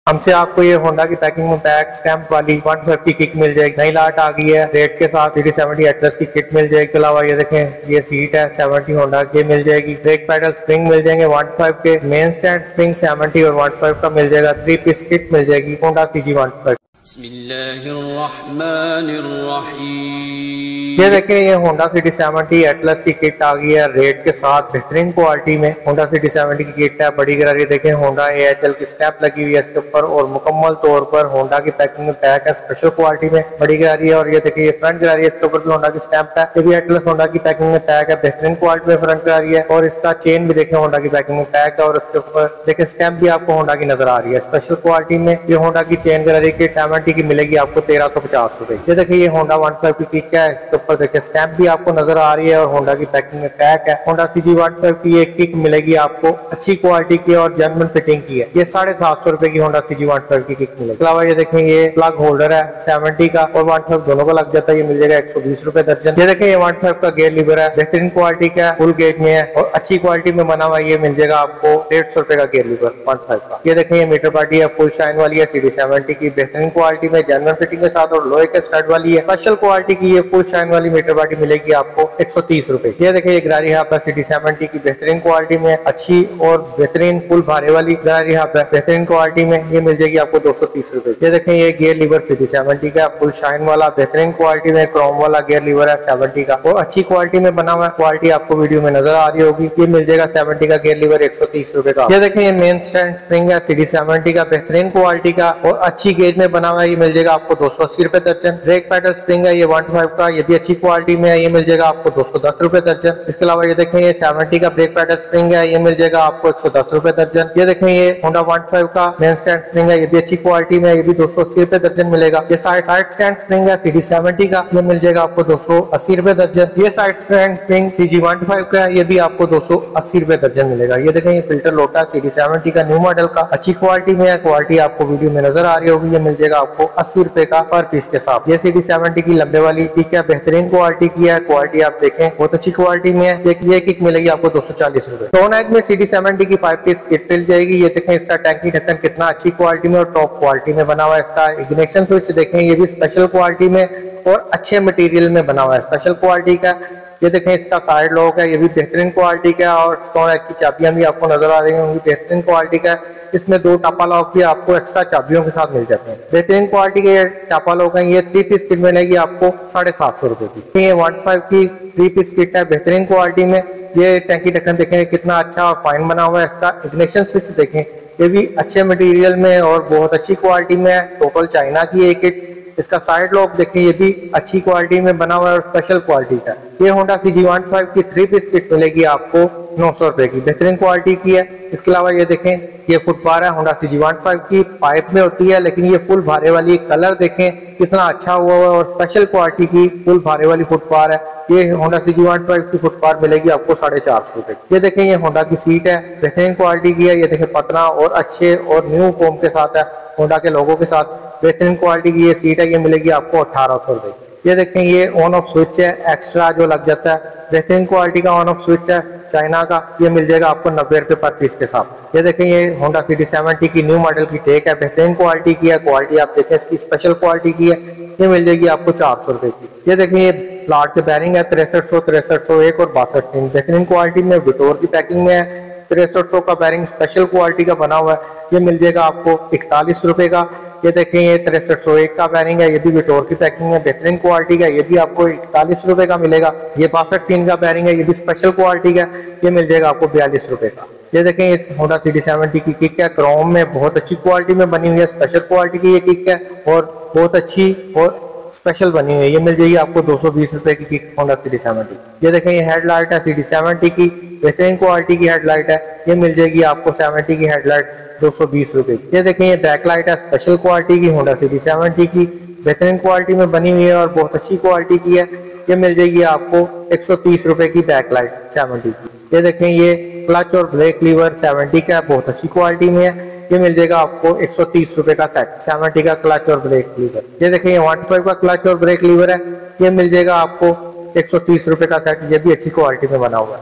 हमसे आपको ये होंडा की पैकिंग में बैक स्टैम्प वाली 150 की किक मिल जाएगी। नई लाट आ गई है रेड के साथ। CD70 एटलस की किट मिल जाएगी। इसके अलावा ये देखें ये सीट है 70 होंडा की मिल जाएगी। ब्रेक पैडल स्प्रिंग मिल जाएंगे 125 के। मेन स्टैंड स्प्रिंग 70 और 125 का मिल जाएगा। 3 पीस किट मिल जाएगी होंडा CG125। ये देखें ये होंडा CD70 एटलस की किट आ गई है रेड के साथ बेहतरीन क्वालिटी में। होंडा CD70 की किट है बड़ी गरारी। देखें होंडा AHL की स्टैंप लगी हुई है इसके ऊपर और मुकम्मल तौर पर होंडा की पैकिंग में पैक है स्पेशल क्वालिटी में बड़ी गरारी है। और ये देखिए ये फ्रंट गरारी है इसके ऊपर भी होंडा की स्टैंप है। ये भी एटलस होंडा की पैकिंग में पैक है बेहतरीन क्वालिटी में फ्रंट गरारी है। और इसका चेन भी देखें होंडा की पैकिंग में पैक है और उसके ऊपर देखें स्टैंप भी आपको होंडा की नजर आ रही है स्पेशल क्वालिटी में। ये होंडा की चेन गरारी की 70 की मिलेगी आपको 1350 रुपए। ये देखिए ये होंडा 125 की किक है इसके ऊपर देखिए स्टैंप भी आपको नजर आ रही है और होंडा की पैकिंग में पैक है। होंडा CG125 की ये किक मिलेगी आपको अच्छी क्वालिटी की और जेन्युइन फिटिंग की है। ये 750 रुपए की होंडा CG125 की किक मिलेगी। अलावा ये देखें ये प्लग होल्डर है 70 का और 125 दोनों का लग जाता है। ये मिल जाएगा 120 रुपए दर्जन। ये देखें ये 125 का गेयर लीवर है बेहतरीन क्वालिटी का फुल गेज में है और अच्छी क्वालिटी में बना हुआ। ये मिल जाएगा आपको 150 रुपए का गेयर लीवर 125 का। ये देखें ये मीटर पार्टी है फुल शाइन वाली है CD70 की बेहतरीन क्वालिटी में जेन्युइन फिटिंग के साथ और लोहे के स्टड वाली है स्पेशल क्वालिटी की। ये फुल शाइन वाली मीटर पार्टी मिलेगी आपको 130 रुपए। ये देखिए ये गरारी हाफ है CD70 की बेहतरीन क्वालिटी में अच्छी और बेहतरीन फुल भारे वाली गरारी हाफ है बेहतरीन क्वालिटी में। ये मिल जाएगी आपको 230 रुपए। ये देखें ये गियर लीवर CD70 का फुल शाइन वाला बेहतरीन क्वालिटी में क्रोम वाला गियर लीवर है 70 का और अच्छी क्वालिटी में बना हुआ है। क्वालिटी आपको वीडियो में नजर आ रही होगी। ये मिल जाएगा 70 का गियर लीवर 130 रुपए का। ये देखें ये मेन स्टैंड स्प्रिंग है CD70 का बेहतरीन क्वालिटी का और अच्छी गेज में बना हुआ है। ये मिल जाएगा आपको 280 रुपए दर्जन। ब्रेक पैडल स्प्रिंग है ये 125 का। ये भी अच्छी क्वालिटी में है। ये मिल जाएगा आपको 210 रुपए दर्जन। इसके अलावा ये देखें ये 70 का ब्रेक पैडल स्प्रिंग है। ये मिल जाएगा आपको 110 रुपए दर्जन। ये देखें ये होंडा 125 का मेन स्टैंड स्प्रिंग है। ये भी अच्छी क्वालिटी में। ये भी 280 रुपए दर्जन मिलेगा। ये साइड स्टैंड स्प्रिंग है CD70 का। ये मिल जाएगा आपको 280 रुपए दर्जन। ये साइड स्टैंड स्प्रिंग CG125 का है। ये भी आपको 280 रुपए दर्जन मिलेगा। ये देखें ये फिल्टर लोटा CD70 का न्यू मॉडल का अच्छी क्वालिटी में है। क्वालिटी आपको वीडियो में नजर आ रही होगी। ये मिल जाएगा आपको 80 रुपए का पर पीस के साथ। ये CD70 की लंबे वाली किक है बेहतरीन क्वालिटी की है। क्वालिटी आप देखें बहुत अच्छी क्वालिटी में है। ये किक मिलेगी आपको 240 रुपए। टोनैक में CD70 की 5 पीस किट मिल जाएगी। ये देखें इसका टैंकी ढक्कन कितना अच्छी क्वालिटी में और टॉप क्वालिटी में बना हुआ है। इसका इग्निशन स्विच देखें ये भी स्पेशल क्वालिटी में और अच्छे मटेरियल में बना हुआ है स्पेशल क्वालिटी का। ये देखें इसका साइड लॉक है। ये भी बेहतरीन क्वालिटी का और टोनैक की चाबियां भी आपको नजर आ रही होंगी बेहतरीन क्वालिटी का। इसमें 2 टापा लॉक भी आपको एक्स्ट्रा चाबियों के साथ मिल जाते हैं। बेहतरीन क्वालिटी के टापा लॉक है। ये 3 पीस किट मिलेगी आपको 750 रुपए की। ये 125 की 3 पीस किट है बेहतरीन क्वालिटी में। ये टैंकी ढक्कन देखें कितना अच्छा और फाइन बना हुआ है। इसका इग्निशन स्विच देखें ये भी अच्छे मटेरियल में और बहुत अच्छी क्वालिटी में है। टोटल चाइना की एक किट। इसका साइड लॉक देखें ये भी अच्छी क्वालिटी में बना हुआ है और स्पेशल क्वालिटी का। ये होंडा CG125 की 3 पीस किट मिलेगी आपको 900 रुपए की बेहतरीन क्वालिटी की है। इसके अलावा ये देखें ये फुट बार है होंडा CG125 की पाइप में होती है लेकिन ये फुल भारे वाली कलर देखें कितना अच्छा हुआ है और स्पेशल क्वालिटी की फुल भारे वाली फुट बार है। ये होंडा CG125 की फुट बार मिलेगी आपको 450 रुपए। ये देखें ये होंडा की सीट है बेहतरीन क्वालिटी की है। ये देखें पतना और अच्छे और न्यू फोम के साथ है होंडा के लोगों के साथ बेहतरीन क्वालिटी की ये सीट है। ये मिलेगी आपको 1800 रुपए की। ये देखें ये ऑन ऑफ स्विच है एक्स्ट्रा जो लग जाता है बेहतरीन क्वालिटी का ऑन ऑफ स्विच है चाइना का। ये मिल जाएगा आपको 90 रुपए पर पीस के साथ। ये देखें ये होंडा CD70 की न्यू मॉडल की टेक है बेहतरीन क्वालिटी की है। क्वालिटी आप देखें इसकी स्पेशल क्वालिटी की है। ये मिल जाएगी आपको 400 रुपए की। ये देखें ये प्लाट के बैरिंग है 6300, 6301 और 62 बेहतरीन क्वालिटी में विटोर की पैकिंग में है। 6300 का बैरिंग स्पेशल क्वालिटी का बना हुआ है। ये मिल जाएगा आपको 41 रुपए का। ये देखें ये 6301 का बैरिंग है। ये भी विटोर की पैकिंग में बेहतरीन क्वालिटी का। ये भी आपको 41 रुपए का मिलेगा। ये 62 का बैरिंग है। ये भी स्पेशल क्वालिटी का। ये मिल जाएगा आपको 42 रुपए का। ये देखें इस होंडा CD70 की किक है क्रोम में बहुत अच्छी क्वालिटी में बनी हुई है स्पेशल क्वालिटी की ये किक है और बहुत अच्छी और स्पेशल बनी हुई है। ये मिल जाएगी आपको 220 रुपए की किक होंडा CD70। ये देखें ये हेडलाइट है CD70 की बेहतरीन क्वालिटी की हेडलाइट है। ये मिल जाएगी आपको 70 की हेडलाइट 220 रुपए की। ये देखें ये बैकलाइट है स्पेशल क्वालिटी की होंडा CD70 की बेहतरीन क्वालिटी में बनी हुई है और बहुत अच्छी क्वालिटी की है। ये मिल जाएगी आपको 130 रुपए की बैकलाइट 70 की। ये देखें ये क्लच और ब्रेक लीवर 70 का बहुत अच्छी क्वालिटी में है। ये मिल जाएगा आपको 130 रुपए का सेट 70 का क्लच और ब्रेक लीवर। ये देखें ये 125 का क्लच और ब्रेक लीवर है। ये मिल जाएगा आपको 130 रुपए का सेट। ये भी अच्छी क्वालिटी में बना हुआ है।